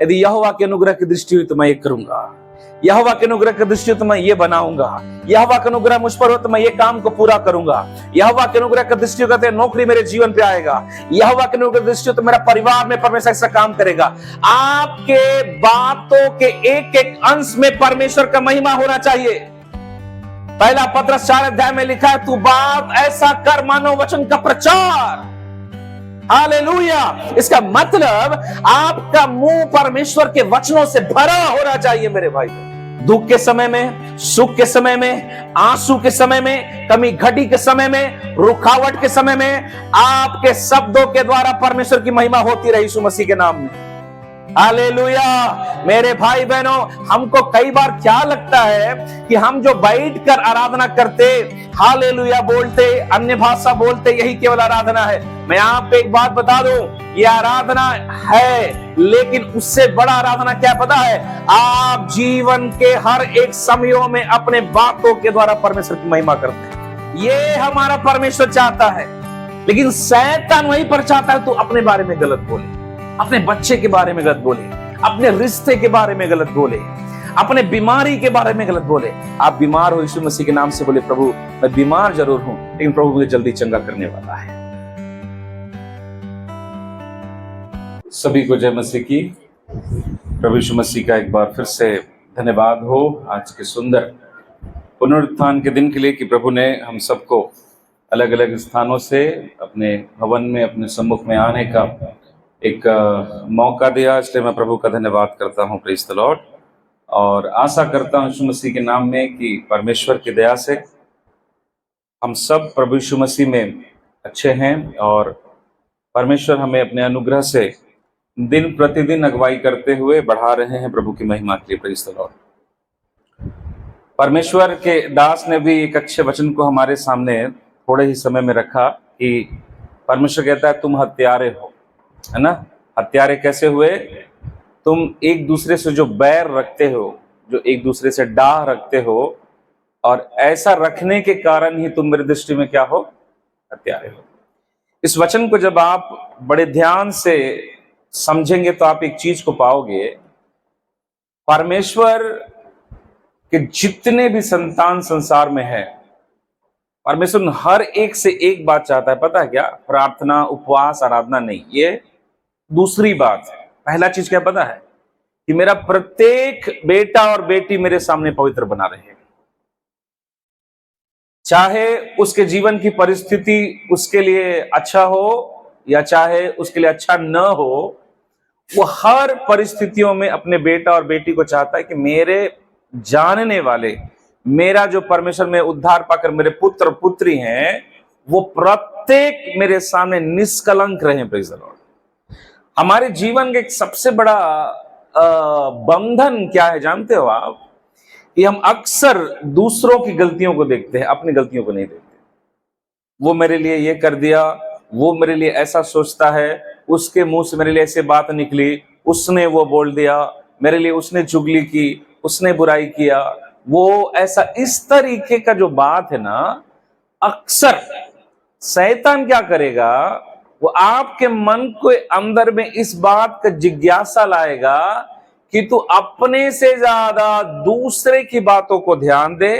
यदि यहोवा के अनुग्रह की दृष्टि हुई तो मैं ये करूंगा, यहोवा के अनुग्रह की दृष्टि हो तो मैं ये बनाऊंगा, यहोवा का अनुग्रह मुझ पर हो तो मैं ये काम को पूरा करूंगा, यहोवा के अनुग्रह की दृष्टि होगा तो नौकरी मेरे जीवन पे आएगा, यहोवा के अनुग्रह की दृष्टि हो तो मेरा परिवार में परमेश्वर ऐसा काम करेगा। आपके बातों के एक एक अंश में परमेश्वर का महिमा होना चाहिए। पहला पत्रस 4 अध्याय में लिखा है, तू बात ऐसा कर मानो वचन का प्रचार। हालेलुया। इसका मतलब आपका मुंह परमेश्वर के वचनों से भरा होना चाहिए मेरे भाई। दुख के समय में, सुख के समय में, आंसू के समय में, कमी घटी के समय में, रुकावट के समय में, आपके शब्दों के द्वारा परमेश्वर की महिमा होती रही यीशु मसीह के नाम में। हालेलुया। मेरे भाई बहनों, हमको कई बार क्या लगता है कि हम जो बैठकर आराधना करते, हालेलुया बोलते, अन्य भाषा बोलते, यही केवल आराधना है। मैं आप एक बात बता दूं, ये आराधना है, लेकिन उससे बड़ा आराधना क्या पता है? आप जीवन के हर एक समयों में अपने बातों के द्वारा परमेश्वर की महिमा करते हैं। ये हमारा परमेश्वर चाहता है। लेकिन शैतान वहीं पर चाहता है तू अपने बारे में गलत बोले, अपने बच्चे के बारे में गलत बोले, अपने रिश्ते के बारे में गलत बोले, अपने बीमारी के बारे में गलत बोले। आप बीमार हो, यीशु मसीह के नाम से बोले, प्रभु मैं बीमार जरूर हूं, लेकिन प्रभु मुझे जल्दी चंगा करने वाला है। सभी को जय मसीह की। प्रभु यीशु मसीह का एक बार फिर से धन्यवाद हो आज के सुंदर पुनरुत्थान के दिन के लिए कि प्रभु ने हम सबको अलग अलग स्थानों से अपने भवन में, अपने सम्मुख में आने का एक मौका दिया। इसलिए मैं प्रभु का धन्यवाद करता हूँ। Praise the Lord. और आशा करता हूँ यीशु मसीह के नाम में कि परमेश्वर की दया से हम सब प्रभु यीशु मसीह में अच्छे हैं और परमेश्वर हमें अपने अनुग्रह से दिन प्रतिदिन अगुवाई करते हुए बढ़ा रहे हैं प्रभु की महिमा के लिए। Praise the Lord. परमेश्वर के दास ने भी एक अच्छे वचन को हमारे सामने थोड़े ही समय में रखा कि परमेश्वर कहता है तुम हत्यारे हो, है ना। हत्यारे कैसे हुए? तुम एक दूसरे से जो बैर रखते हो, जो एक दूसरे से डाह रखते हो, और ऐसा रखने के कारण ही तुम मेरी दृष्टि में क्या हो? हत्यारे हो। इस वचन को जब आप बड़े ध्यान से समझेंगे तो आप एक चीज को पाओगे, परमेश्वर के जितने भी संतान संसार में है, परमेश्वर हर एक से एक बात चाहता है। पता है क्या? प्रार्थना, उपवास, आराधना नहीं, ये दूसरी बात है। पहला चीज क्या पता है? कि मेरा प्रत्येक बेटा और बेटी मेरे सामने पवित्र बना रहे। चाहे उसके जीवन की परिस्थिति उसके लिए अच्छा हो या चाहे उसके लिए अच्छा न हो, वो हर परिस्थितियों में अपने बेटा और बेटी को चाहता है कि मेरे जानने वाले, मेरा जो परमेश्वर में उद्धार पाकर मेरे पुत्र पुत्री हैं, वो प्रत्येक मेरे सामने निष्कलंक रहे। Praise the Lord. हमारे जीवन का एक सबसे बड़ा बंधन क्या है जानते हो आप? कि हम अक्सर दूसरों की गलतियों को देखते हैं, अपनी गलतियों को नहीं देखते। वो मेरे लिए ये कर दिया, वो मेरे लिए ऐसा सोचता है, उसके मुंह से मेरे लिए ऐसे बात निकली, उसने वो बोल दिया, मेरे लिए उसने चुगली की, उसने बुराई किया, वो ऐसा, इस तरीके का जो बात है ना, अक्सर शैतान क्या करेगा? वो आपके मन के अंदर में इस बात का जिज्ञासा लाएगा कि तू अपने से ज्यादा दूसरे की बातों को ध्यान दे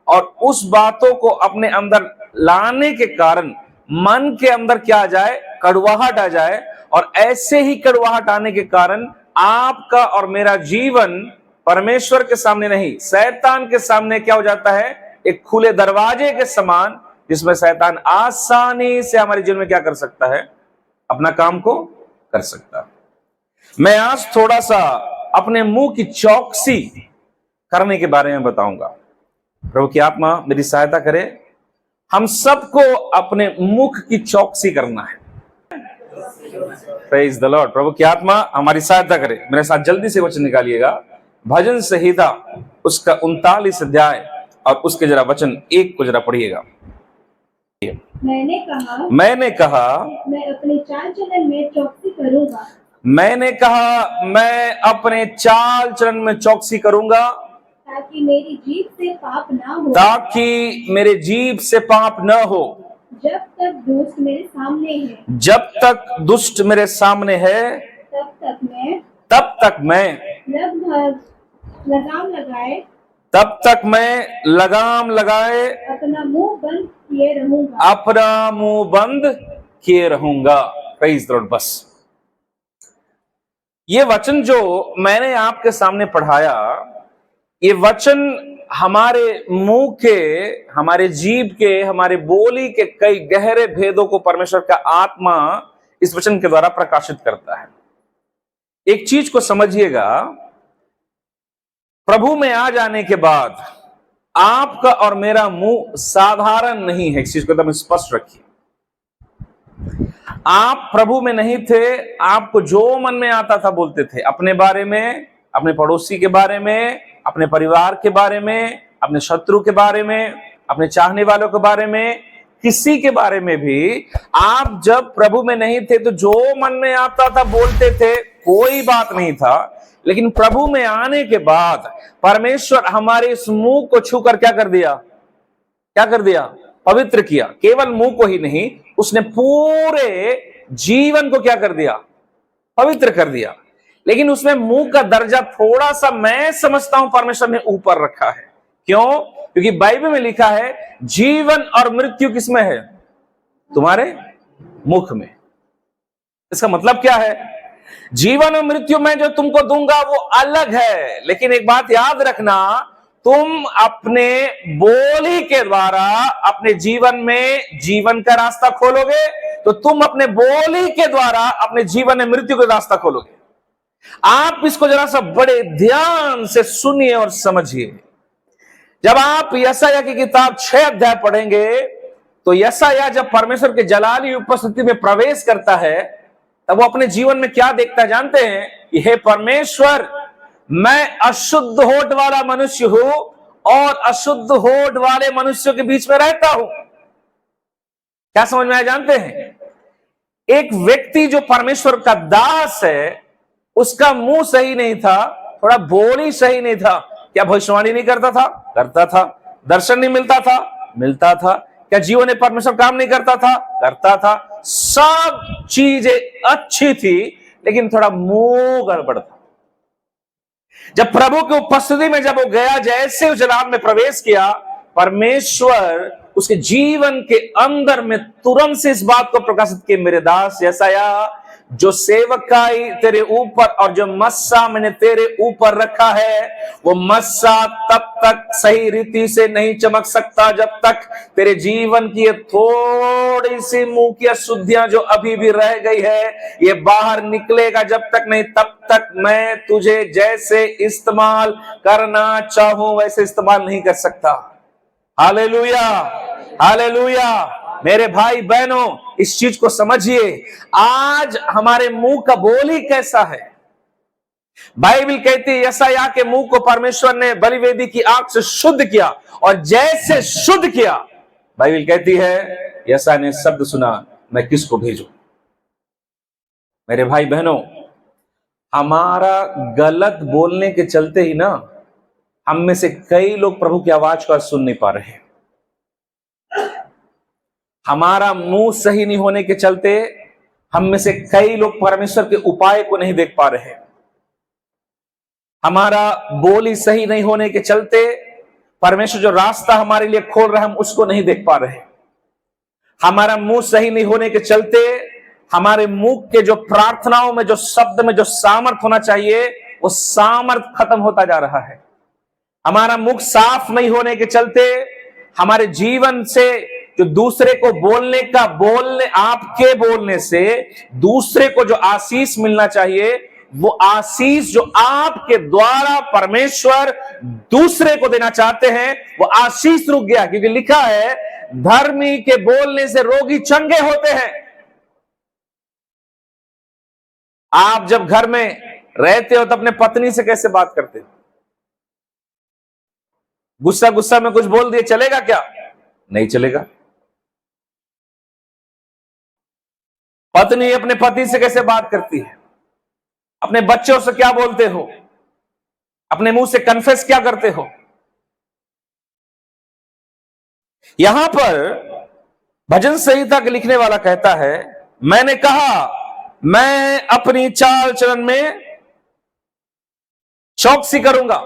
और उस बातों को अपने अंदर लाने के कारण मन के अंदर क्या आ जाए? कड़वाहट आ जाए। और ऐसे ही कड़वाहट आने के कारण आपका और मेरा जीवन परमेश्वर के सामने नहीं, शैतान के सामने क्या हो जाता है? एक खुले दरवाजे के समान, जिसमें शैतान आसानी से हमारे जीवन में क्या कर सकता है? अपना काम को कर सकता है। मैं आज थोड़ा सा अपने मुंह की चौकसी करने के बारे में बताऊंगा। प्रभु की आत्मा मेरी सहायता करे। हम सबको अपने मुख की चौकसी करना है। Praise the Lord. प्रभु की आत्मा हमारी सहायता करे। मेरे साथ जल्दी से वचन निकालिएगा। भजन संहिता उसका 39 अध्याय और उसके जरा वचन 1 को जरा पढ़िएगा। मैंने कहा मैं अपने चाल चलन में चौकसी करूंगा। मैंने कहा मैं अपने चाल चलन में चौकसी करूंगा, ताकि मेरी जीभ से पाप ना हो। ताकि मेरे जीभ से पाप न हो। जब तक दुष्ट मेरे सामने है, जब तक दुष्ट मेरे सामने है, तब तक मैं लगभग लगाम लगाए तब तक मैं लगाम लगाए अपना मुंह बंद किए रहूंगा। अपना मुंह बंद किए रहूंगा। Praise the Lord. बस ये वचन जो मैंने आपके सामने पढ़ाया, ये वचन हमारे मुंह के, हमारे जीभ के, हमारे बोली के कई गहरे भेदों को परमेश्वर का आत्मा इस वचन के द्वारा प्रकाशित करता है। एक चीज को समझिएगा, प्रभु में आ जाने के बाद आपका और मेरा मुंह साधारण नहीं है। इस चीज को एकदम स्पष्ट रखिए। आप प्रभु में नहीं थे, आपको जो मन में आता था बोलते थे, अपने बारे में, अपने पड़ोसी के बारे में, अपने परिवार के बारे में, अपने शत्रु के बारे में, अपने चाहने वालों के बारे में, किसी के बारे में भी आप जब प्रभु में नहीं थे तो जो मन में आता था बोलते थे, कोई बात नहीं था। लेकिन प्रभु में आने के बाद परमेश्वर हमारे इस मुंह को छूकर क्या कर दिया? क्या कर दिया? पवित्र किया। केवल मुंह को ही नहीं, उसने पूरे जीवन को क्या कर दिया? पवित्र कर दिया। लेकिन उसमें मुंह का दर्जा थोड़ा सा मैं समझता हूं परमेश्वर ने ऊपर रखा है। क्यों? क्योंकि बाइबल में लिखा है जीवन और मृत्यु किसमें है? तुम्हारे मुख में। इसका मतलब क्या है? जीवन और मृत्यु में जो तुमको दूंगा वो अलग है, लेकिन एक बात याद रखना, तुम अपने बोली के द्वारा अपने जीवन में जीवन का रास्ता खोलोगे, तो तुम अपने बोली के द्वारा अपने जीवन में मृत्यु का रास्ता खोलोगे। आप इसको जरा सा बड़े ध्यान से सुनिए और समझिए। जब आप यशायाह की किताब 6 अध्याय पढ़ेंगे, तो यशायाह जब परमेश्वर के जलाली उपस्थिति में प्रवेश करता है, तब वो अपने जीवन में क्या देखता है जानते हैं? कि हे परमेश्वर, मैं अशुद्ध होठ वाला मनुष्य हूं और अशुद्ध होठ वाले मनुष्यों के बीच में रहता हूं। क्या समझ में आया जानते हैं? एक व्यक्ति जो परमेश्वर का दास है, उसका मुंह सही नहीं था, थोड़ा बोली सही नहीं था। क्या भविष्यवाणी नहीं करता था? करता था। दर्शन नहीं मिलता था? मिलता था। क्या जीवन में परमेश्वर काम नहीं करता था? करता था। सब चीजें अच्छी थी, लेकिन थोड़ा मुंह गड़बड़ था। जब प्रभु की उपस्थिति में जब वो गया, जैसे उस जलाल में प्रवेश किया, परमेश्वर उसके जीवन के अंदर में तुरंत से इस बात को प्रकाशित किए, मेरे दास यशायाह, जो सेवकाई तेरे ऊपर और जो मस्सा मैंने तेरे ऊपर रखा है, वो मस्सा तब तक सही रीति से नहीं चमक सकता जब तक तेरे जीवन की ये थोड़ी सी मुंह की अशुद्धियां जो अभी भी रह गई है, ये बाहर निकलेगा जब तक नहीं, तब तक मैं तुझे जैसे इस्तेमाल करना चाहूं वैसे इस्तेमाल नहीं कर सकता। Hallelujah, hallelujah. मेरे भाई बहनों, इस चीज को समझिए। आज हमारे मुंह का बोली कैसा है? बाइबल कहती है यशायाह के मुंह को परमेश्वर ने बलिवेदी की आग से शुद्ध किया, और जैसे शुद्ध किया, बाइबल कहती है यशायाह ने शब्द सुना, मैं किसको भेजूं? मेरे भाई बहनों, हमारा गलत बोलने के चलते ही ना, हम में से कई लोग प्रभु की आवाज को सुन नहीं पा रहे हैं। हमारा मुंह सही नहीं होने के चलते हम में से कई लोग परमेश्वर के उपाय को नहीं देख पा रहे हैं। हमारा बोली सही नहीं होने के चलते परमेश्वर जो रास्ता हमारे लिए खोल रहा है, हम उसको नहीं देख पा रहे। हमारा मुंह सही नहीं होने के चलते हमारे मुंह के जो प्रार्थनाओं में, जो शब्द में जो सामर्थ होना चाहिए, वो सामर्थ खत्म होता जा रहा है। हमारा मुख साफ नहीं होने के चलते हमारे जीवन से जो दूसरे को आपके बोलने से दूसरे को जो आशीष मिलना चाहिए, वो आशीष जो आपके द्वारा परमेश्वर दूसरे को देना चाहते हैं, वो आशीष रुक गया। क्योंकि लिखा है धर्मी के बोलने से रोगी चंगे होते हैं। आप जब घर में रहते हो तो अपने पत्नी से कैसे बात करते हो? गुस्सा में कुछ बोल दिए, चलेगा क्या? नहीं चलेगा। पत्नी अपने पति से कैसे बात करती है? अपने बच्चों से क्या बोलते हो? अपने मुंह से कन्फेस क्या करते हो? यहां पर भजन संहिता के लिखने वाला कहता है, मैंने कहा मैं अपनी चाल चलन में चौकसी करूंगा।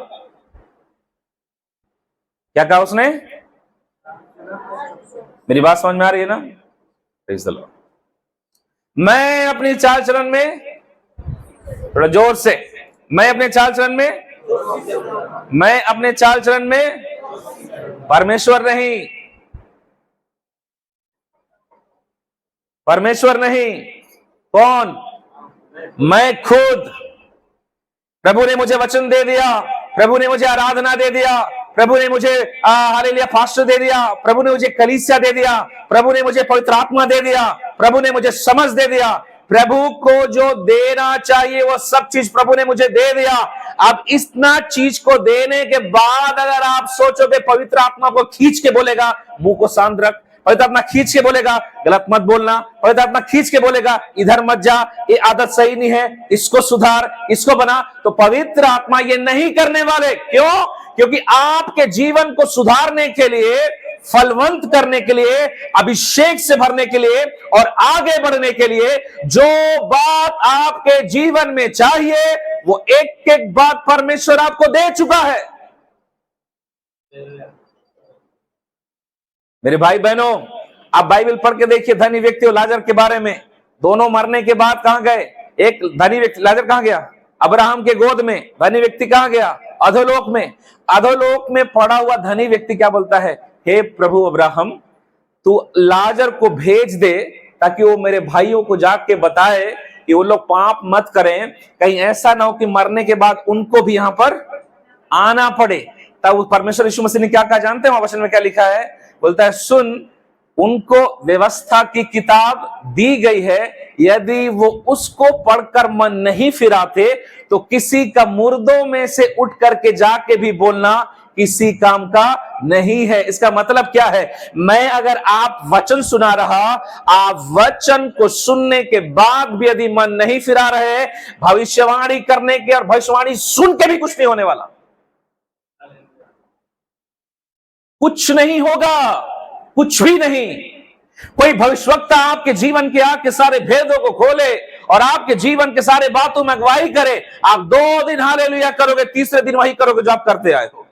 क्या कहा उसने? मेरी बात समझ में आ रही है ना? Praise the Lord. मैं अपनी चाल चलन में, थोड़ा जोर से, मैं अपने चाल चलन में परमेश्वर नहीं, कौन? मैं खुद। प्रभु ने मुझे वचन दे दिया, प्रभु ने मुझे आराधना दे दिया, प्रभु ने मुझे हालेलुया पास्टर दे दिया, प्रभु ने मुझे कलीसिया दे दिया, प्रभु ने मुझे पवित्र आत्मा दे दिया, प्रभु ने मुझे समझ दे दिया। प्रभु को जो देना चाहिए वो सब चीज प्रभु ने मुझे दे दिया। अब इतना चीज को देने के बाद अगर आप सोचोगे पवित्र आत्मा को खींच के बोलेगा मुंह को शांत रख, पवित्र आत्मा खींच के बोलेगा गलत मत बोलना, पवित्र आत्मा खींच के बोलेगा इधर मत जा, ये आदत सही नहीं है, इसको सुधार, इसको बना, तो पवित्र आत्मा ये नहीं करने वाले। क्यों? क्योंकि आपके जीवन को सुधारने के लिए, फलवंत करने के लिए, अभिषेक से भरने के लिए और आगे बढ़ने के लिए जो बात आपके जीवन में चाहिए वो एक एक बात परमेश्वर आपको दे चुका है। मेरे भाई बहनों, आप बाइबल पढ़ के देखिए धनी व्यक्ति और लाजर के बारे में। दोनों मरने के बाद कहां गए? एक धनी व्यक्ति, लाजर कहां गया? अब्राहम के गोद में। धनी व्यक्ति कहां गया? अधोलोक में। अधोलोक में पड़ा हुआ धनी व्यक्ति क्या बोलता है? हे प्रभु अब्राहम, तू लाजर को भेज दे ताकि वो मेरे भाइयों को जाके बताए कि वो लोग पाप मत करें, कहीं ऐसा ना हो कि मरने के बाद उनको भी यहां पर आना पड़े। तब परमेश्वर यीशु मसीह ने क्या कहा जानते हैं? वहां वचन में क्या लिखा है? बोलता है सुन, उनको व्यवस्था की किताब दी गई है, यदि वो उसको पढ़कर मन नहीं फिराते तो किसी का मुर्दों में से उठ करके जाके भी बोलना किसी काम का नहीं है। इसका मतलब क्या है? मैं अगर आप वचन सुना रहा, आप वचन को सुनने के बाद भी यदि मन नहीं फिरा रहे, भविष्यवाणी करने के और भविष्यवाणी सुन के भी कुछ नहीं होने वाला, कुछ नहीं होगा, कुछ भी नहीं। कोई भविष्यवक्ता आपके जीवन के आग के सारे भेदों को खोले और आपके जीवन के सारे बातों में अगुवाई करे, आप 2 दिन हालेलुया करोगे, तीसरे दिन वही करोगे जो आप करते आए हो।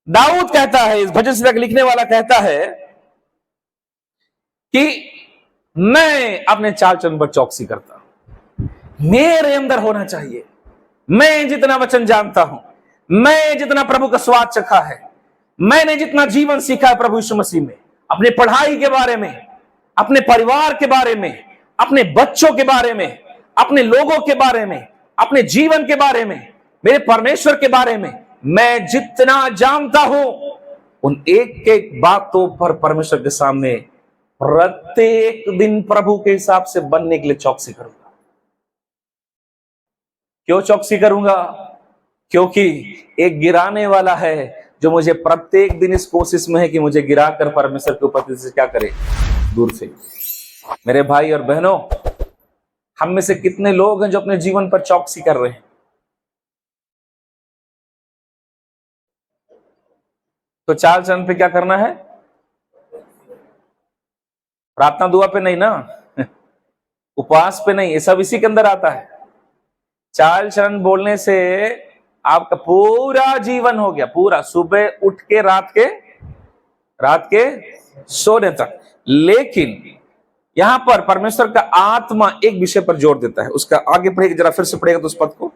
दाऊद कहता है, इस भजन संहिता लिखने वाला कहता है कि मैं अपने चाल चलन पर चौकसी करता हूं, मेरे अंदर होना चाहिए। मैं जितना वचन जानता हूं, मैं जितना प्रभु का स्वाद चखा है, मैंने जितना जीवन सीखा है प्रभु यीशु मसीह में, अपने पढ़ाई के बारे में, अपने परिवार के बारे में, अपने बच्चों के बारे में, अपने लोगों के बारे में, अपने जीवन के बारे में, मेरे परमेश्वर के बारे में, मैं जितना जानता हूं उन एक एक बातों पर परमेश्वर के सामने प्रत्येक दिन प्रभु के हिसाब से बनने के लिए चौकसी करूंगा। क्यों चौकसी करूंगा? क्योंकि एक गिराने वाला है जो मुझे प्रत्येक दिन इस कोशिश में है कि मुझे गिराकर परमेश्वर के उपस्थिति से क्या करे? दूर से। मेरे भाई और बहनों, हम में से कितने लोग हैं जो अपने जीवन पर चौकसी कर रहे हैं? तो चाल चलन पे क्या करना है? प्रार्थना दुआ पे नहीं ना, उपवास पे नहीं, ये सब इसी के अंदर आता है। चाल चलन बोलने से आपका पूरा जीवन हो गया, पूरा सुबह उठ के रात के सोने तक। लेकिन यहां पर परमेश्वर का आत्मा एक विषय पर जोर देता है, उसका आगे पढ़ेगा, जरा फिर से पढ़ेगा तो उस पद को।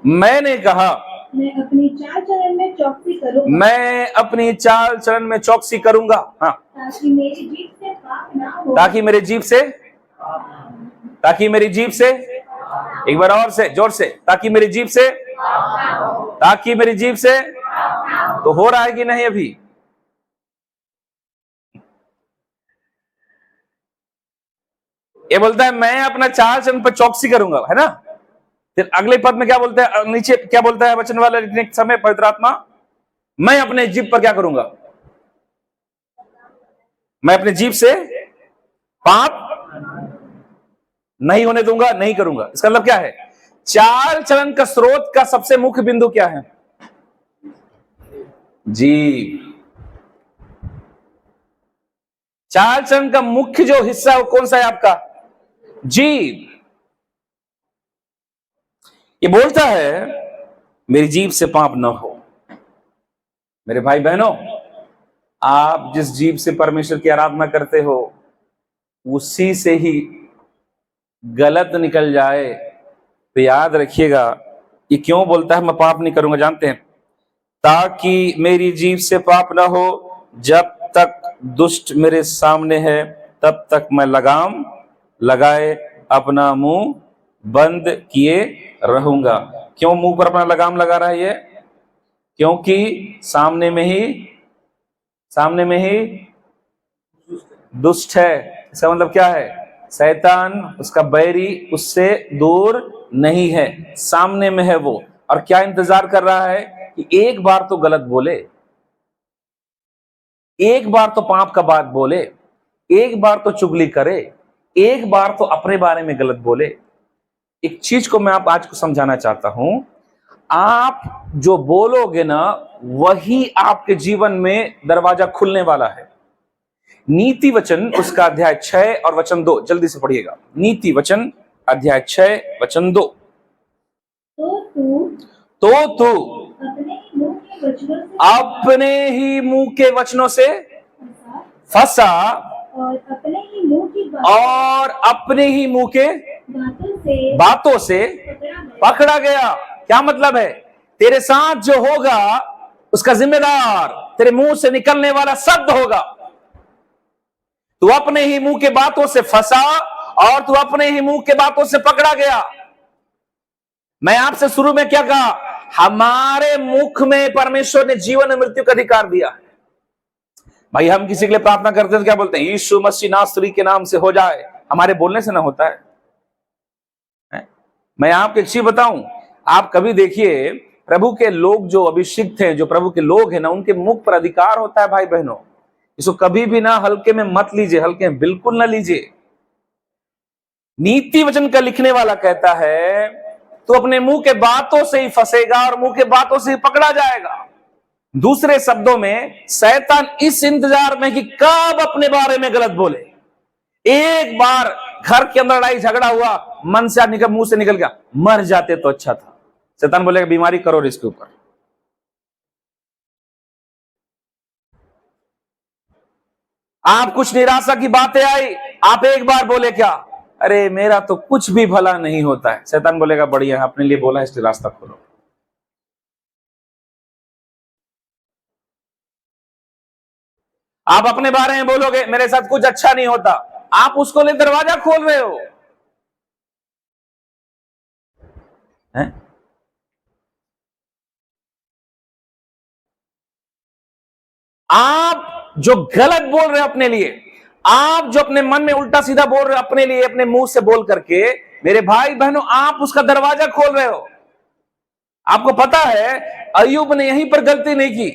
मैंने कहा मैं अपनी चाल चलन में चौकसी करूंगा। मैं अपनी चाल चलन में चौकसी करूंगा। हाँ, ताकि मेरी जीभ से पाप ना हो। ताकि मेरी जीभ से एक बार और से जोर से, ताकि मेरी जीभ से तो हो रहा है कि नहीं? अभी ये बोलता है मैं अपना चाल चलन पर चौकसी करूंगा, है ना? फिर अगले पद में क्या बोलता है? नीचे क्या बोलता है वचन वाला लिखने के समय? पवित्र आत्मा, मैं अपने जीभ पर क्या करूंगा? मैं अपने जीभ से पाप नहीं होने दूंगा, नहीं करूंगा। इसका मतलब क्या है? चाल चलन का स्रोत का सबसे मुख्य बिंदु क्या है? जीभ। चाल चलन का मुख्य जो हिस्सा है वो कौन सा है आपका? जीभ। ये बोलता है मेरी जीभ से पाप न हो। मेरे भाई बहनों, आप जिस जीभ से परमेश्वर की आराधना करते हो उसी से ही गलत निकल जाए तो याद रखिएगा, ये क्यों बोलता है मैं पाप नहीं करूंगा जानते हैं? ताकि मेरी जीभ से पाप ना हो, जब तक दुष्ट मेरे सामने है तब तक मैं लगाम लगाए अपना मुंह बंद किए रहूंगा। क्यों मुंह पर अपना लगाम लगा रहा है ये? क्योंकि सामने में ही दुष्ट है। इसका मतलब क्या है? शैतान, उसका बैरी उससे दूर नहीं है, सामने में है वो। और क्या इंतजार कर रहा है कि एक बार तो गलत बोले, एक बार तो पाप का बात बोले, एक बार तो चुगली करे, एक बार तो अपने बारे में गलत बोले। एक चीज को मैं आज को समझाना चाहता हूं, आप जो बोलोगे ना वही आपके जीवन में दरवाजा खुलने वाला है। नीति वचन उसका अध्याय 6 और वचन 2, जल्दी से पढ़िएगा। नीति वचन अध्याय 6 वचन 2। तो तू अपने ही मुंह के वचनों से फंसा और अपने ही मुंह के बातों से पकड़ा गया। क्या मतलब है? तेरे साथ जो होगा उसका जिम्मेदार तेरे मुंह से निकलने वाला शब्द होगा। तू अपने ही मुंह के बातों से फंसा और तू अपने ही मुंह के बातों से पकड़ा गया। मैं आपसे शुरू में क्या कहा? हमारे मुख में परमेश्वर ने जीवन और मृत्यु का अधिकार दिया है। भाई हम किसी के लिए प्रार्थना करते हैं तो क्या बोलते हैं? यीशु मसीह नासरी के नाम से हो जाए। हमारे बोलने से ना होता है। मैं आपको एक चीज बताऊं, आप कभी देखिए प्रभु के लोग जो अभिषिक्त हैं, जो प्रभु के लोग हैं ना, उनके मुख पर अधिकार होता है। भाई बहनों, इसको कभी भी ना हल्के में मत लीजिए, हल्के में बिल्कुल ना लीजिए। नीति वचन का लिखने वाला कहता है तो अपने मुंह के बातों से ही फंसेगा और मुंह के बातों से ही पकड़ा जाएगा। दूसरे शब्दों में शैतान इस इंतजार में कि कब अपने बारे में गलत बोले। एक बार घर के अंदर लड़ाई झगड़ा हुआ, मन से निकल, मुंह से निकल गया, मर जाते तो अच्छा था। शैतान बोलेगा बीमारी करो इसके ऊपर। आप कुछ निराशा की बातें आई, आप एक बार बोले क्या? अरे मेरा तो कुछ भी भला नहीं होता है। शैतान बोलेगा बढ़िया, अपने लिए बोला है इसलिए रास्ता खोलो। आप अपने बारे में बोलोगे मेरे साथ कुछ अच्छा नहीं होता, आप उसको ले दरवाजा खोल रहे हो। हैं? आप जो गलत बोल रहे हो अपने लिए, आप जो अपने मन में उल्टा सीधा बोल रहे हो अपने लिए, अपने मुंह से बोल करके, मेरे भाई बहनों, आप उसका दरवाजा खोल रहे हो। आपको पता है अय्यूब ने यहीं पर गलती नहीं की।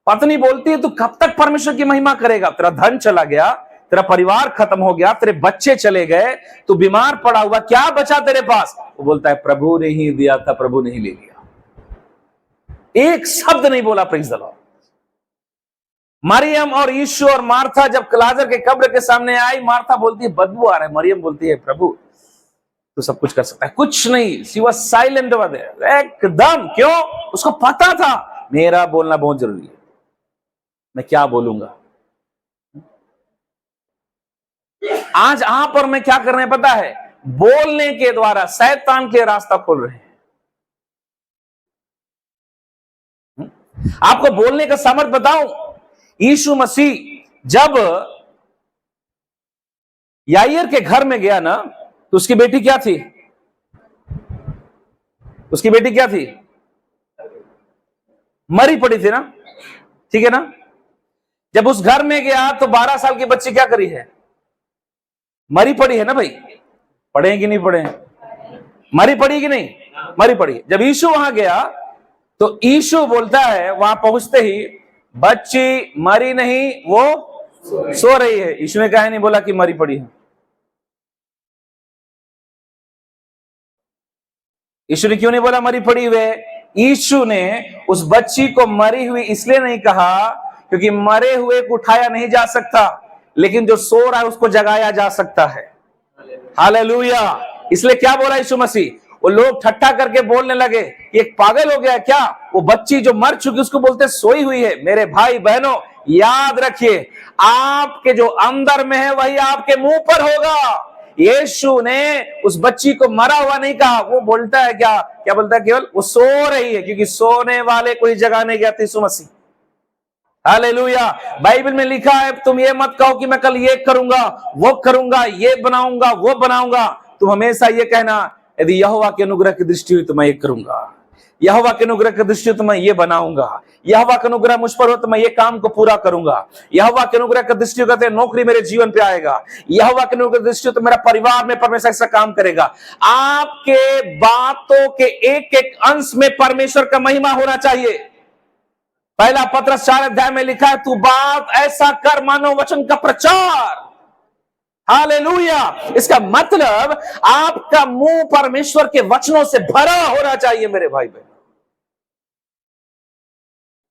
पत्नी बोलती है तू कब तक परमेश्वर की महिमा करेगा? तेरा धन चला गया, तेरा परिवार खत्म हो गया, तेरे बच्चे चले गए, तू बीमार पड़ा हुआ, क्या बचा तेरे पास? वो बोलता है प्रभु ने ही दिया था, प्रभु ने ही ले लिया। एक शब्द नहीं बोला। Praise the Lord. मरियम और यीशु और मार्था जब लाजर के कब्र के सामने आई, मार्था बोलती है बदबू आ रहा है, मरियम बोलती है प्रभु तो सब कुछ कर सकता है। कुछ नहीं, she was silent over there, एकदम। क्यों? उसको पता था मेरा बोलना बहुत जरूरी है, मैं क्या बोलूंगा। आज आप और मैं क्या कर रहे हैं पता है? बोलने के द्वारा शैतान के रास्ता खोल रहे हैं। आपको बोलने का सामर्थ बताऊं, यीशु मसीह जब याईर के घर में गया ना, तो उसकी बेटी क्या थी? उसकी बेटी क्या थी? मरी पड़ी थी ना, ठीक है ना? जब उस घर में गया तो 12 साल की बच्ची क्या करी है? मरी पड़ी है ना भाई। पढ़े कि नहीं पढ़े? मरी पड़ी कि नहीं? मरी पड़ी। जब यीशु वहां गया तो यीशु बोलता है वहां पहुंचते ही, बच्ची मरी नहीं, वो सो रही है। यीशु ने कहा नहीं बोला कि मरी पड़ी है। यीशु ने क्यों नहीं बोला मरी पड़ी हुई? यीशु ने उस बच्ची को मरी हुई इसलिए नहीं कहा क्योंकि मरे हुए को उठाया नहीं जा सकता, लेकिन जो सो रहा है उसको जगाया जा सकता है। हालेलुया। इसलिए क्या बोला यीशु मसीह, वो लोग ठट्ठा करके बोलने लगे कि एक पागल हो गया क्या, वो बच्ची जो मर चुकी उसको बोलते सोई हुई है। मेरे भाई बहनों, याद रखिए, आपके जो अंदर में है वही आपके मुंह पर होगा। यीशु ने उस बच्ची को मरा हुआ नहीं कहा, वो बोलता है क्या क्या बोलता है, केवल वो सो रही है, क्योंकि सोने वाले को ही जगाने गया था यीशु मसीह। हालेलुया। बाइबल में लिखा है, तुम ये मत कहो कि मैं कल ये करूंगा, वो करूंगा, ये बनाऊंगा, वो बनाऊंगा। तुम हमेशा ये कहना, यदि यहोवा के अनुग्रह की दृष्टि हुई तो मैं ये करूंगा, यहोवा के अनुग्रह की दृष्टि हो तो मैं ये बनाऊंगा, यहोवा का अनुग्रह मुझ पर हो तो मैं ये काम को पूरा करूंगा, यहोवा के अनुग्रह की दृष्टि हो तो नौकरी मेरे जीवन पे आएगा, यहोवा के अनुग्रह की दृष्टि हो तो मेरा परिवार में परमेश्वर ऐसा काम करेगा। आपके बातों के एक एक अंश में परमेश्वर का महिमा होना चाहिए। पहला पत्रस 4 अध्याय में लिखा है, तू बात ऐसा कर मानो वचन का प्रचार। हालेलुया। इसका मतलब आपका मुंह परमेश्वर के वचनों से भरा होना चाहिए मेरे भाई बहन।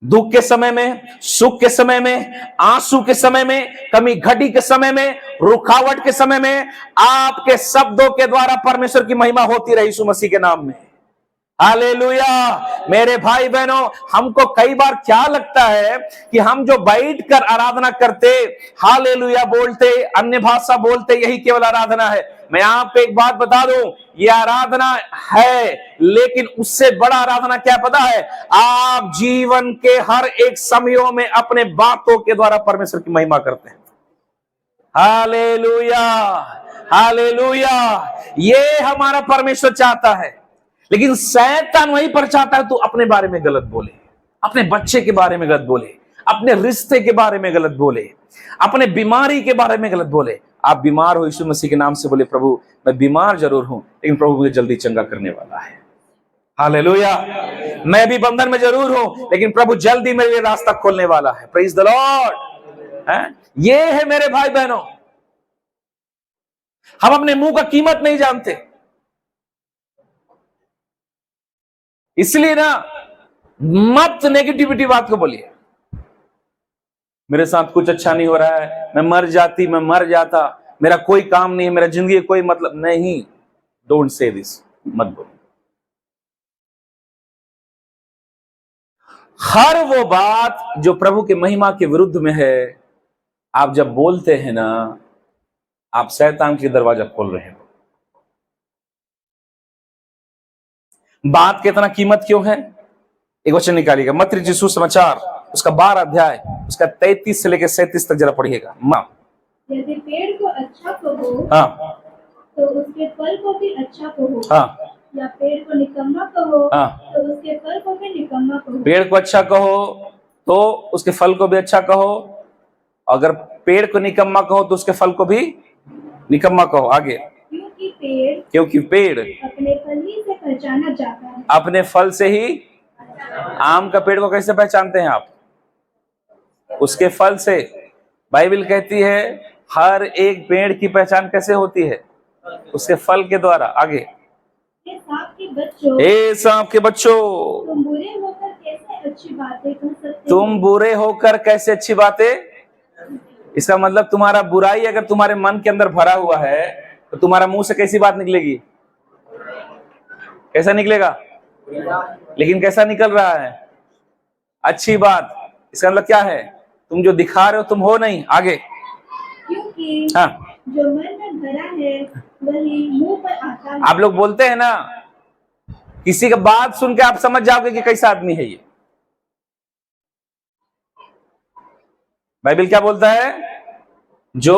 दुख के समय में, सुख के समय में, आंसू के समय में, कमी घटी के समय में, रुकावट के समय में, आपके शब्दों के द्वारा परमेश्वर की महिमा होती रही यीशु मसीह के नाम में। हालेलुया। मेरे भाई बहनों, हमको कई बार क्या लगता है कि हम जो बैठकर आराधना करते, हालेलुया बोलते, अन्य भाषा बोलते, यही केवल आराधना है। मैं आपको एक बात बता दूं, ये आराधना है, लेकिन उससे बड़ा आराधना क्या पता है, आप जीवन के हर एक समयों में अपने बातों के द्वारा परमेश्वर की महिमा करते हैं। Hallelujah, hallelujah. ये हमारा परमेश्वर चाहता है। लेकिन शैतान वहीं पर चाहता है तू अपने बारे में गलत बोले, अपने बच्चे के बारे में गलत बोले, अपने रिश्ते के बारे में गलत बोले, अपने बीमारी के बारे में गलत बोले। आप बीमार हो, यीशु मसीह के नाम से बोले, प्रभु मैं बीमार जरूर हूं, लेकिन प्रभु मुझे जल्दी चंगा करने वाला है। हालेलुया। मैं भी बंधन में जरूर हूं, लेकिन प्रभु जल्दी मेरे लिए रास्ता खोलने वाला है। Praise the Lord. ये है मेरे भाई बहनों, हम अपने मुंह का कीमत नहीं जानते। इसलिए ना, मत नेगेटिविटी बात को बोलिए, मेरे साथ कुछ अच्छा नहीं हो रहा है, मैं मर जाती, मैं मर जाता, मेरा कोई काम नहीं है, मेरा जिंदगी कोई मतलब नहीं। डोंट से दिस, मत बोलो। हर वो बात जो प्रभु के महिमा के विरुद्ध में है, आप जब बोलते हैं ना, आप शैतान के दरवाजा खोल रहे हो। बात कितना कीमत क्यों है, एक वचन निकालिएगा, मत्ती रचित सुसमाचार उसका 12 अध्याय उसका 33 से लेकर 37 तक जरा पढ़िएगा। यदि पेड़ को अच्छा कहो, हाँ, तो उसके फल को भी अच्छा कहो। हाँ, या पेड़ को निकम्मा कहो, हाँ, तो उसके फल को भी निकम्मा कहो। पेड़ को अच्छा कहो तो उसके फल को भी अच्छा कहो, अगर पेड़ को निकम्मा कहो तो उसके फल को भी निकम्मा कहो। आगे, क्योंकि पेड़ अपने फल ही से पहचाना जाता है। अपने फल से ही। आम का पेड़ को कैसे पहचानते हैं आप? उसके फल से। बाइबल कहती है हर एक पेड़ की पहचान कैसे होती है? उसके फल के द्वारा। आगे, हे सांप के बच्चों, हे सांप के बच्चों, तुम बुरे होकर कैसे अच्छी बातें कह सकते हो? तुम बुरे होकर कैसे अच्छी बातें। इसका मतलब तुम्हारा बुराई अगर तुम्हारे मन के अंदर भरा हुआ है तो तुम्हारा मुंह से कैसी बात निकलेगी? कैसा निकलेगा? लेकिन कैसा निकल रहा है? अच्छी बात। इसका मतलब क्या है? तुम जो दिखा रहे हो तुम हो नहीं। आगे, क्योंकि हाँ, जो मन में भरा है वही मुंह पर आता है। आप लोग बोलते हैं ना, किसी का बात सुन के आप समझ जाओगे कि कैसा आदमी है ये। बाइबल क्या बोलता है? जो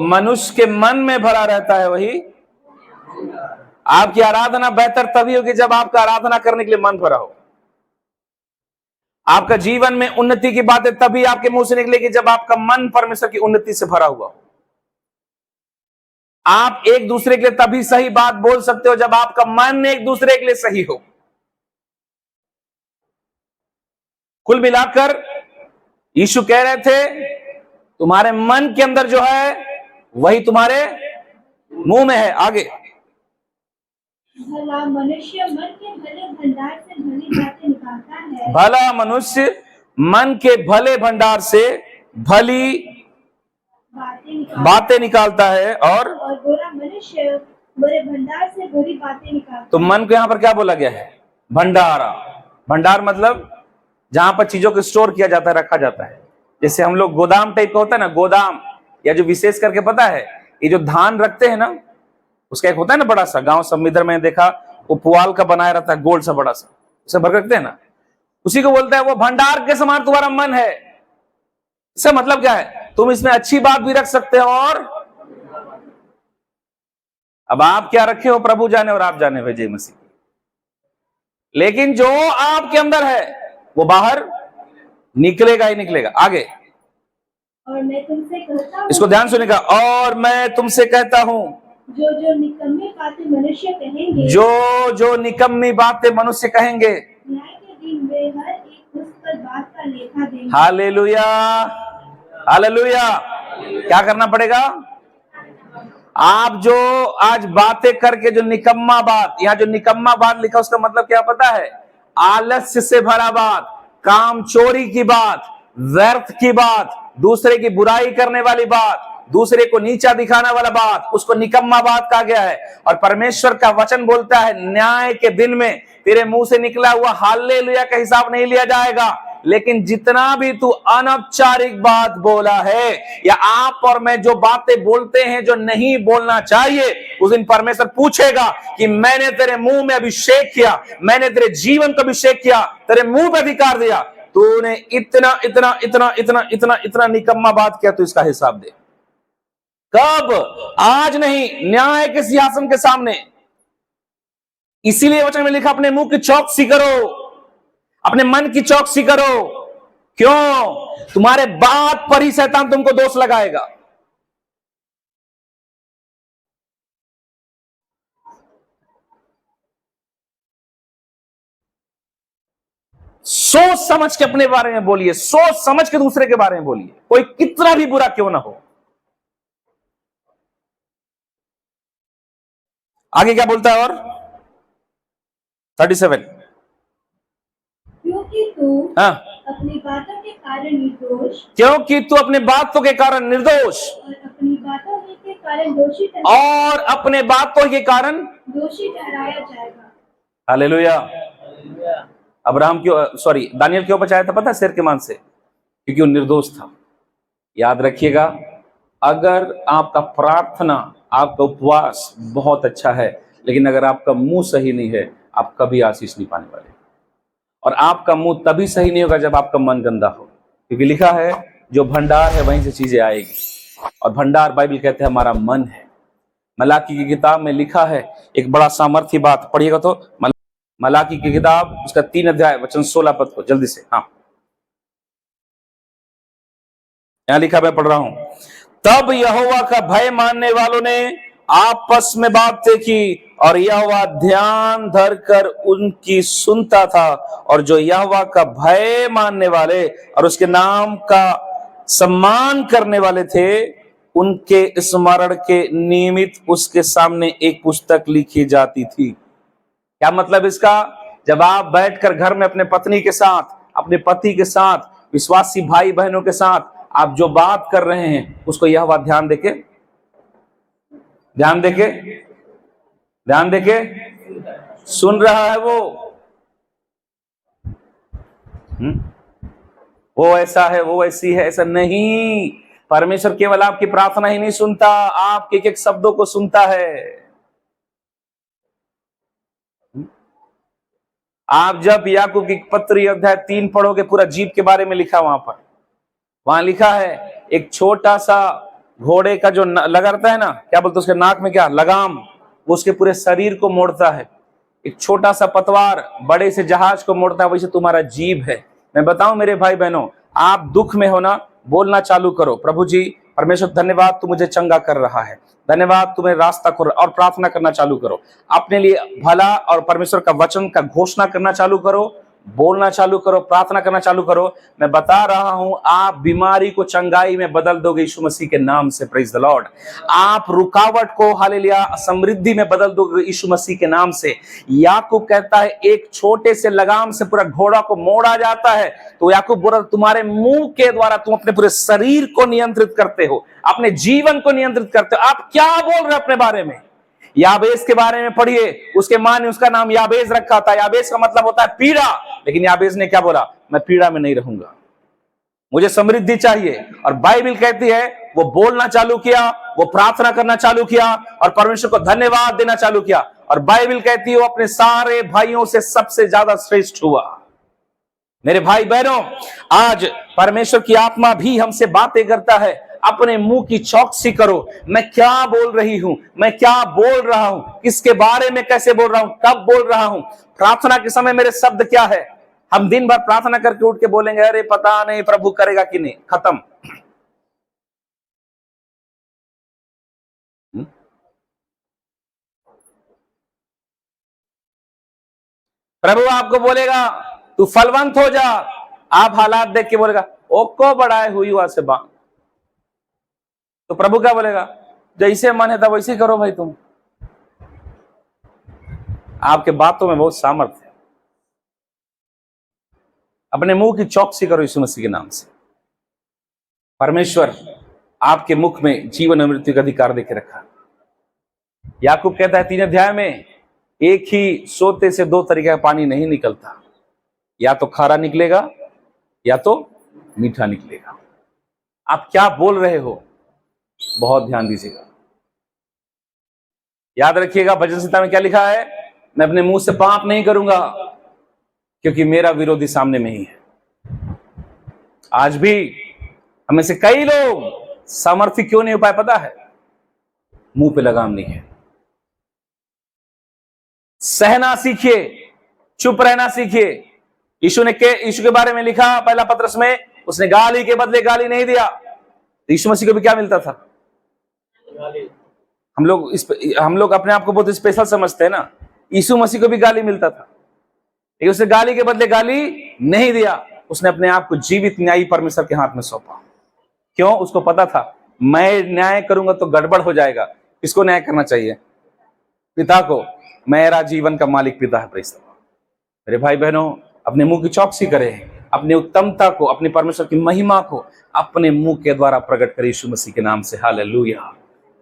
मनुष्य के मन में भरा रहता है वही। आपकी आराधना बेहतर तभी होगी जब आपका आराधना करने के लिए मन भरा हो। आपका जीवन में उन्नति की बातें तभी आपके मुंह से निकलेगी जब आपका मन परमेश्वर की उन्नति से भरा हुआ हो। आप एक दूसरे के लिए तभी सही बात बोल सकते हो जब आपका मन एक दूसरे के लिए सही हो। कुल मिलाकर यीशु कह रहे थे तुम्हारे मन के अंदर जो है वही तुम्हारे मुंह में है। आगे, भला मनुष्य मन के भले भंडार से भली बातें निकालता है। भला मनुष्य मन के भले भंडार से भली बातें निकालता है और बुरा मनुष्य बुरे भंडार से बुरी बातें निकालता तो मन को यहाँ पर क्या बोला गया है? भंडारा। भंडार मतलब जहां पर चीजों को स्टोर किया जाता है, रखा जाता है। जैसे हम लोग गोदाम टाइप का होता है ना, गोदाम, या जो विशेष करके पता है ये जो धान रखते हैं ना, उसका एक होता है ना बड़ा सा, गांव सब इधर मैंने देखा, वो पुआल का बनाया रहता है, गोल सा बड़ा सा, उसे भर रखते हैं ना, उसी को बोलता है वो भंडार के समान तुम्हारा मन है। इसका मतलब क्या है? तुम इसमें अच्छी बात भी रख सकते हो और अब आप क्या रखे हो प्रभु जाने और आप जाने, भेजे मसीह। लेकिन जो आपके अंदर है वो बाहर निकलेगा ही निकलेगा। आगे, और मैं तुमसे कहता हूँ, इसको ध्यान सुनेगा, और मैं तुमसे कहता हूं, जो जो निकम्मी बातें मनुष्य कहेंगे, जो निकम्मी बातें मनुष्य कहेंगे, न्याय के दिन वे हर एक उस पर बात का लेखा देंगे। Hallelujah, hallelujah. क्या करना पड़ेगा? आप जो आज बातें करके जो निकम्मा बात, यहाँ जो निकम्मा बात लिखा उसका मतलब क्या पता है? आलस्य से भरा बात, काम चोरी की बात, व्यर्थ की बात, दूसरे की बुराई करने वाली बात, दूसरे को नीचा दिखाने वाला बात, उसको निकम्मा बात कहा गया है। और परमेश्वर का वचन बोलता है न्याय के दिन में तेरे मुंह से निकला हुआ हालेलुया का हिसाब नहीं लिया जाएगा, लेकिन जितना भी तू अनौपचारिक बात बोला है, या आप और मैं जो बातें बोलते हैं जो नहीं बोलना चाहिए, उस दिन परमेश्वर पूछेगा कि मैंने तेरे मुंह में अभिषेक किया, मैंने तेरे जीवन को अभिषेक किया, तेरे मुंह पे अधिकार दिया, तूने इतना इतना इतना इतना इतना इतना निकम्मा बात किया, तो इसका हिसाब दे। कब? आज नहीं, न्याय के सिंहासन के सामने। इसीलिए वचन में लिखा अपने मुंह की चौकसी करो, अपने मन की चौकसी करो। क्यों? तुम्हारे बात पर ही शैतान तुमको दोष लगाएगा। सोच समझ के अपने बारे में बोलिए, सोच समझ के दूसरे के बारे में बोलिए, कोई कितना भी बुरा क्यों ना हो। आगे क्या बोलता है? और 37, क्योंकि तू हाँ, अपनी बातों के कारण निर्दोष, क्योंकि तू अपने बातों के कारण निर्दोष और अपनी बातों ही के कारण दोषी और अपने बातों के कारण ठहराया जाएगा। हालेलुया। अब्राहम क्यों, सॉरी, दानियल क्यों बचाया था पता है? शेर के मान से, क्योंकि वो निर्दोष था। याद रखिएगा, अगर आपका प्रार्थना, आपका उपवास बहुत अच्छा है, लेकिन अगर आपका मुंह सही नहीं है, आप कभी आशीष नहीं पाने वाले। और आपका मुंह तभी सही नहीं होगा जब आपका मन गंदा हो, क्योंकि लिखा है जो भंडार है वहीं से चीजें आएगी, और भंडार बाइबल कहते हैं हमारा मन है। मलाकी की किताब में लिखा है एक बड़ा सामर्थ्य बात, पढ़िएगा तो, मलाकी की किताब उसका 3 अध्याय वचन 16 पद को जल्दी से, हाँ, यहां लिखा, मैं पढ़ रहा हूं। तब यहोवा का भय मानने वालों ने आपस में बातें की, और यहोवा ध्यान धर कर उनकी सुनता था, और जो यहोवा का भय मानने वाले और उसके नाम का सम्मान करने वाले थे, उनके स्मरण के निमित्त उसके सामने एक पुस्तक लिखी जाती थी। क्या मतलब इसका? जब आप बैठकर घर में अपने पत्नी के साथ, अपने पति के साथ, विश्वासी भाई बहनों के साथ आप जो बात कर रहे हैं, उसको यहोवा ध्यान देके सुन रहा है। वो ऐसा है, वो ऐसी है, ऐसा नहीं। परमेश्वर केवल आपकी प्रार्थना ही नहीं सुनता, आपके एक एक शब्दों को सुनता है। आप जब याकूब की पत्री अध्याय 3 पढ़ोगे, पूरा जीव के बारे में लिखा, वहां लिखा है एक छोटा सा घोड़े का जो लगा रहता है ना, क्या बोलते उसके नाक में, क्या लगाम, वो उसके पूरे शरीर को मोड़ता है। एक छोटा सा पतवार बड़े से जहाज को मोड़ता है, वैसे तुम्हारा जीव है। मैं बताऊं मेरे भाई बहनों, आप दुख में हो ना, बोलना चालू करो, प्रभु जी परमेश्वर धन्यवाद तू मुझे चंगा कर रहा है, धन्यवाद तुम्हें रास्ता खोल, और प्रार्थना करना चालू करो। अपने लिए भला और परमेश्वर का वचन का घोषणा करना चालू करो। बोलना चालू करो, प्रार्थना करना चालू करो। मैं बता रहा हूं, आप बीमारी को चंगाई में बदल दोगे यीशु मसीह के नाम से। Praise the Lord. आप रुकावट को हालेलुया समृद्धि में बदल दोगे यीशु मसीह के नाम से। याकूब कहता है एक छोटे से लगाम से पूरा घोड़ा को मोड़ा जाता है। तो याकूब बोला तुम्हारे मुंह के द्वारा तुम अपने पूरे शरीर को नियंत्रित करते हो, अपने जीवन को नियंत्रित करते हो। आप क्या बोल रहे हो अपने बारे में? याबेस के बारे में पढ़िए, उसके मां ने उसका नाम याबेस रखा था। याबेस का मतलब होता है पीड़ा, लेकिन याबेस ने क्या बोला? मैं पीड़ा में नहीं रहूंगा, मुझे समृद्धि चाहिए। और बाइबल कहती है वो बोलना चालू किया, वो प्रार्थना करना चालू किया और परमेश्वर को धन्यवाद देना चालू किया। और बाइबल कहती है वो अपने सारे भाइयों से सबसे ज्यादा श्रेष्ठ हुआ। मेरे भाई बहनों, आज परमेश्वर की आत्मा भी हमसे बातें करता है। अपने मुंह की चौकसी करो। मैं क्या बोल रही हूं, मैं क्या बोल रहा हूं, किसके बारे में कैसे बोल रहा हूं, कब बोल रहा हूं। प्रार्थना के समय मेरे शब्द क्या है? हम दिन भर प्रार्थना करके उठ के बोलेंगे अरे पता नहीं प्रभु करेगा कि नहीं, खत्म। प्रभु आपको बोलेगा तू फलवंत हो जा, आप हालात देख के बोलेगा ओको बढ़ाए हुई हुआ से बात। तो प्रभु क्या बोलेगा? जैसे मन है तब वैसे करो भाई तुम। आपके बातों में बहुत सामर्थ्य है। अपने मुंह की चौकसी करो यीशु मसीह के नाम से। परमेश्वर आपके मुख में जीवन और मृत्यु का अधिकार देके रखा। याकूब कहता है 3 अध्याय में, एक ही सोते से 2 तरीके का पानी नहीं निकलता, या तो खारा निकलेगा या तो मीठा निकलेगा। आप क्या बोल रहे हो? बहुत ध्यान दीजिएगा, याद रखिएगा। भजन संहिता में क्या लिखा है? मैं अपने मुंह से पाप नहीं करूंगा क्योंकि मेरा विरोधी सामने में ही है। आज भी हमें से कई लोग सामर्थ्य क्यों नहीं हो पाए पता है? मुंह पे लगाम नहीं है। सहना सीखिए, चुप रहना सीखिए। यीशु के बारे में लिखा पहला पत्रस में, उसने गाली के बदले गाली नहीं दिया। यीशु मसीह को भी क्या मिलता था? हम लोग अपने आप को बहुत स्पेशल समझते हैं ना। यीशु मसीह को भी गाली मिलता था, लेकिन उसने गाली के बदले गाली नहीं दिया। उसने अपने आप को जीवित न्यायी परमेश्वर के हाथ में सौंपा। क्यों? उसको पता था मैं न्याय करूंगा तो गड़बड़ हो जाएगा। किसको न्याय करना चाहिए? पिता को। मेरा जीवन का मालिक पिता है। प्रेस मेरे भाई बहनों, अपने मुंह की चौकसी करें, अपनी उत्तमता को, अपने परमेश्वर की महिमा को अपने मुंह के द्वारा प्रकट करें यीशु मसीह के नाम से। हालेलुया।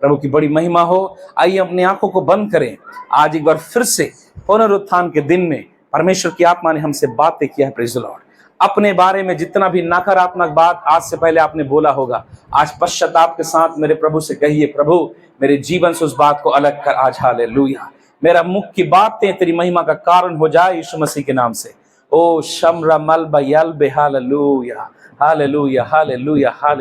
प्रभु की बड़ी महिमा हो। आइए अपनी आंखों को बंद करें। आज एक बार फिर से पुनरुत्थान के दिन में परमेश्वर की आत्मा ने हमसे बातें किया है। Praise the Lord. अपने बारे में जितना भी नकारात्मक बात आज से पहले आपने बोला होगा, आज पश्चाताप के साथ मेरे प्रभु से कहिए, प्रभु मेरे जीवन से उस बात को अलग कर आज। हालेलुया। मेरा मुख की बातें तेरी महिमा का कारण हो जाए यीशु मसीह के नाम से। ओ शम्रा मलबा यल्बे। Hallelujah, hallelujah, hallelujah, hallelujah.